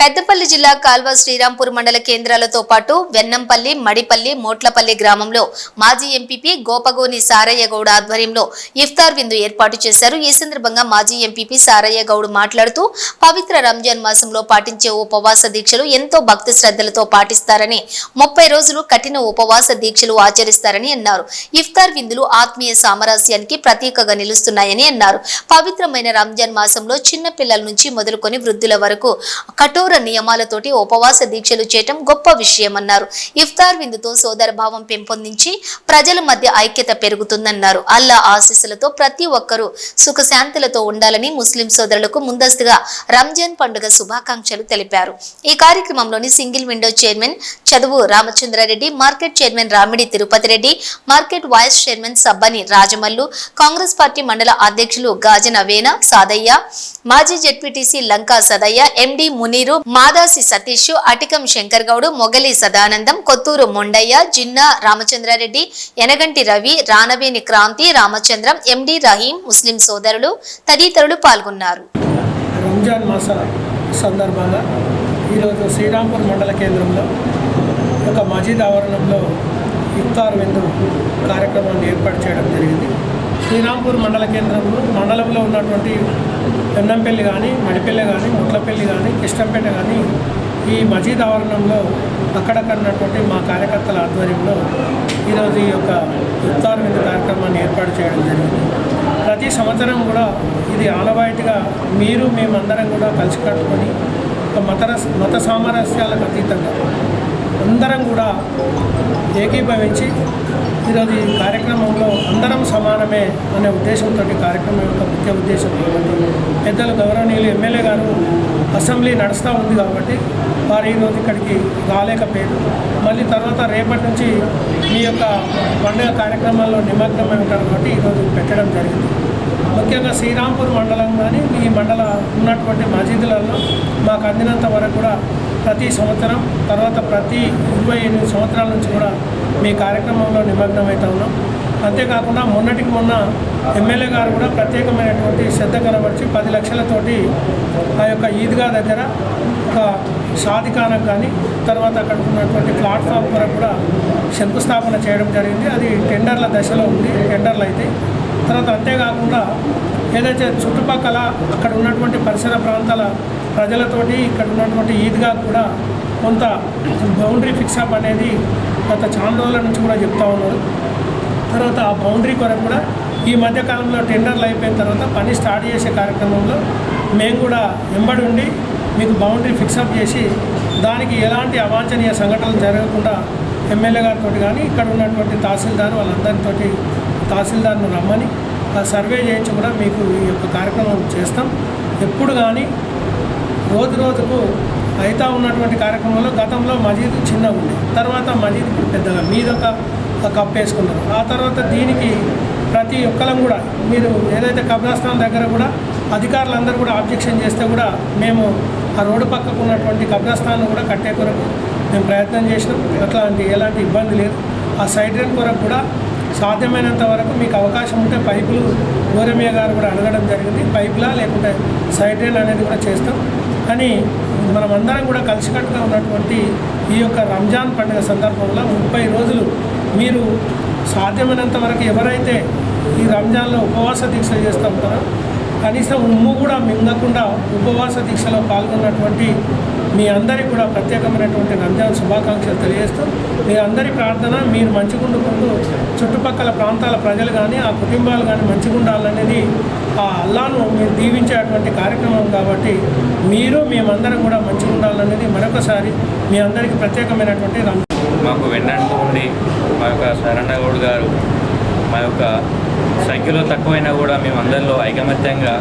పెద్దపల్లి జిల్లా కాల్వ శ్రీరాంపూర్ మండల కేంద్రాలతో పాటు వెన్నంపల్లి, మడిపల్లి, మోట్లపల్లి గ్రామంలో మాజీ ఎంపీపీ గోపగోని సారయ్య గౌడ్ ఆధ్వర్యంలో ఇఫ్తార్ విందు ఏర్పాటు చేశారు. ఈ సందర్భంగా మాజీ ఎంపీపీ సారయ్య గౌడ్ మాట్లాడుతూ పవిత్ర రంజాన్ మాసంలో పాటించే ఉపవాస దీక్షలు ఎంతో భక్తి శ్రద్ధలతో పాటిస్తారని, 30 రోజులు కఠిన ఉపవాస దీక్షలు ఆచరిస్తారని అన్నారు. ఇఫ్తార్ విందులు ఆత్మీయ సామరస్యానికి ప్రతీకగా నిలుస్తున్నాయని అన్నారు. పవిత్రమైన రంజాన్ మాసంలో చిన్న పిల్లల నుంచి మొదలుకొని వృద్ధుల వరకు కఠోర నియమాలతోటి ఉపవాస దీక్షలు చేయటం గొప్ప విషయమన్నారు. ఇఫ్తార్ విందుతో సోదర భావం పెంపొందించి ప్రజల మధ్య ఐక్యత పెరుగుతుందన్నారు. అల్లా ఆశీస్సులతో ప్రతి ఒక్కరూ సుఖశాంతులతో ఉండాలని ముస్లిం సోదరులకు ముందస్తుగా రంజాన్ పండుగ శుభాకాంక్షలు తెలిపారు. ఈ కార్యక్రమంలోని single window chairman Chaduvu Ramachandra Reddy, market chairman Ramidi Tirupati Reddy, market vice chairman Sabbani Rajamallu, Congress party మండల అధ్యక్షులు గాజన వేణ సాదయ్య, మాజీ జెడ్పీటీసీ లంకా సదయ్య, ఎండి మునీరు, మాదాసి సతీష్, అటికం శంకర్ గౌడ్, మొగలి సదానందం, కొత్తూరు మొండయ్య, జిన్నా రామచంద్రారెడ్డి, ఎనగంటి రవి, రానవేని క్రాంతి, రామచంద్రం, ఎండి రహీం, ముస్లిం సోదరులు తదితరులు పాల్గొన్నారు. రంజాన్ మాస సందర్భంగా ఈరోజు శ్రీరాంపూర్ మండల కేంద్రంలో ఒక మజీద్ ఆవరణంలో ఇఫ్తార్ విందు కార్యక్రమాన్ని ఏర్పాటు చేయడం జరిగింది. శ్రీరాంపూర్ మండలంలో ఉన్నటువంటి వెన్నంపల్లి కానీ, మడిపల్లి కానీ, ముట్లపల్లి కానీ, కిష్టంపేట కానీ ఈ మజీద్ ఆవరణంలో అక్కడక్కడున్నటువంటి మా కార్యకర్తల ఆధ్వర్యంలో ఈరోజు ఈ యొక్క ఇఫ్తార్ విందు కార్యక్రమాన్ని ఏర్పాటు చేయడం జరిగింది. ప్రతి సంవత్సరం కూడా ఇది ఆనవాయితీగా మేమందరం కూడా కలిసి కట్టుకొని మత సామరస్యాలకు అతీతంగా అందరం కూడా ఏకీభవించి ఈరోజు ఈ కార్యక్రమంలో అందరం సమానమే అనే ఉద్దేశంతో కార్యక్రమం యొక్క ముఖ్య ఉద్దేశం కాబట్టి పెద్దలు గౌరవనీయులు ఎమ్మెల్యే గారు అసెంబ్లీ నడుస్తూ ఉంది కాబట్టి వారు ఈరోజు ఇక్కడికి రాలేకపోయారు. మళ్ళీ తర్వాత రేపటి నుంచి మీ యొక్క పండుగ కార్యక్రమాల్లో నిమగ్నమై ఉంటారు కాబట్టి ఈరోజు పెట్టడం జరిగింది. ముఖ్యంగా శ్రీరాంపూర్ మండలం కానీ ఈ మండల ఉన్నటువంటి మసీదులలో మాకు అందినంత వరకు కూడా ప్రతి సంవత్సరం తర్వాత ప్రతి 28 సంవత్సరాల నుంచి కూడా మీ కార్యక్రమంలో నిమగ్నమవుతా ఉన్నాం. అంతేకాకుండా మొన్నటికి మొన్న ఎమ్మెల్యే గారు కూడా ప్రత్యేకమైనటువంటి శ్రద్ధ కనబరిచి 10 లక్షలతోటి ఆ యొక్క ఈద్గా దగ్గర ఒక షాదిఖానకు కానీ తర్వాత అక్కడ ఉన్నటువంటి ప్లాట్ఫామ్ కొరకు కూడా శంకుస్థాపన చేయడం జరిగింది. అది టెండర్ల దశలో ఉంది, టెండర్లు అయితే తర్వాత అంతేకాకుండా ఏదైతే చుట్టుపక్కల అక్కడ ఉన్నటువంటి పరిసర ప్రాంతాల ప్రజలతోటి ఇక్కడ ఉన్నటువంటి ఈద్గా కూడా కొంత బౌండరీ ఫిక్సప్ అనేది గత చాలా రోజుల నుంచి కూడా చెప్తా ఉన్నారు. తర్వాత ఆ బౌండరీ కొరకు కూడా ఈ మధ్యకాలంలో టెండర్లు అయిపోయిన తర్వాత పని స్టార్ట్ చేసే కార్యక్రమంలో మేము కూడా వెంబడి ఉండి మీకు బౌండరీ ఫిక్సప్ చేసి దానికి ఎలాంటి అవాంఛనీయ సంఘటనలు జరగకుండా ఎమ్మెల్యే గారితో కానీ ఇక్కడ ఉన్నటువంటి తహసీల్దార్ వాళ్ళందరితో తహసీల్దార్ను రమ్మని ఆ సర్వే చేయించి కూడా మీకు ఈ యొక్క కార్యక్రమం చేస్తాం. ఎప్పుడు కానీ రోజుకు అయితే ఉన్నటువంటి కార్యక్రమంలో గతంలో మజీద్ చిన్నగా ఉంది, తర్వాత మజీద్ పెద్దగా మీదొక కప్ వేసుకున్నారు. ఆ తర్వాత దీనికి ప్రతి ఒక్కరం కూడా మీరు ఏదైతే కబ్రస్థాన్ దగ్గర కూడా అధికారులందరూ కూడా ఆబ్జెక్షన్ చేస్తే కూడా మేము ఆ రోడ్డు పక్కకు ఉన్నటువంటి కబ్రస్థాన్ను కూడా కట్టే కొరకు మేము ప్రయత్నం చేసినాం. ఎలాంటి ఇబ్బంది లేదు. ఆ సైడ్ డ్రైన్ కొరకు కూడా సాధ్యమైనంత వరకు మీకు అవకాశం ఉంటే పైపులు గోరమయ్య గారు కూడా అడగడం జరిగింది. పైపులా లేకుంటే సైడ్ డ్రైన్ అనేది కూడా చేస్తాం. కానీ మనమందరం కూడా కలిసికట్టుగా ఉన్నటువంటి ఈ యొక్క రంజాన్ పండుగ సందర్భంలో 30 రోజులు మీరు సాధ్యమైనంత వరకు ఎవరైతే ఈ రంజాన్లో ఉపవాస దీక్షలు చేస్తూ ఉంటారో కనీసం ఉమ్ము కూడా మింగకుండా ఉపవాస దీక్షలో పాల్గొన్నటువంటి మీ అందరికీ కూడా ప్రత్యేకమైనటువంటి రంజాన్ శుభాకాంక్షలు తెలియజేస్తూ మీ అందరి ప్రార్థన మీరు మంచిగుండుకుంటూ చుట్టుపక్కల ప్రాంతాల ప్రజలు కానీ ఆ కుటుంబాలు కానీ మంచిగుండాలనేది ఆ అల్లాను మీరు దీవించేటువంటి కార్యక్రమం కాబట్టి మేమందరం కూడా మంచిగుండాలనేది మరొకసారి మీ అందరికీ ప్రత్యేకమైనటువంటి మాకు వెన్నంటూ ఉండి మా యొక్క శరణ గౌడ్ గారు మా యొక్క సంఖ్యలో తక్కువైనా కూడా మేము అందరిలో ఐకమత్యంగా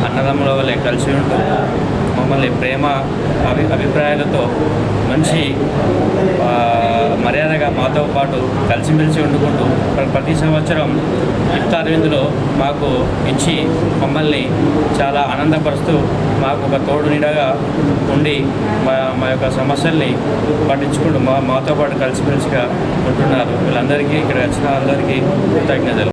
అన్నదమ్ముల వల్లే కలిసి ఉంటూ మమ్మల్ని ప్రేమ అభిప్రాయాలతో మంచి మర్యాదగా మాతో పాటు కలిసిమెలిసి వండుకుంటూ ప్రతి సంవత్సరం ఇఫ్తార్ విందులో మాకు ఇచ్చి మమ్మల్ని చాలా ఆనందపరుస్తూ మాకు ఒక తోడు నీడగా ఉండి మా యొక్క సమస్యల్ని పట్టించుకుంటూ మాతో పాటు కలిసిమెలిసిగా ఉంటున్నారు. వీళ్ళందరికీ ఇక్కడ వచ్చిన అందరికీ కృతజ్ఞతలు.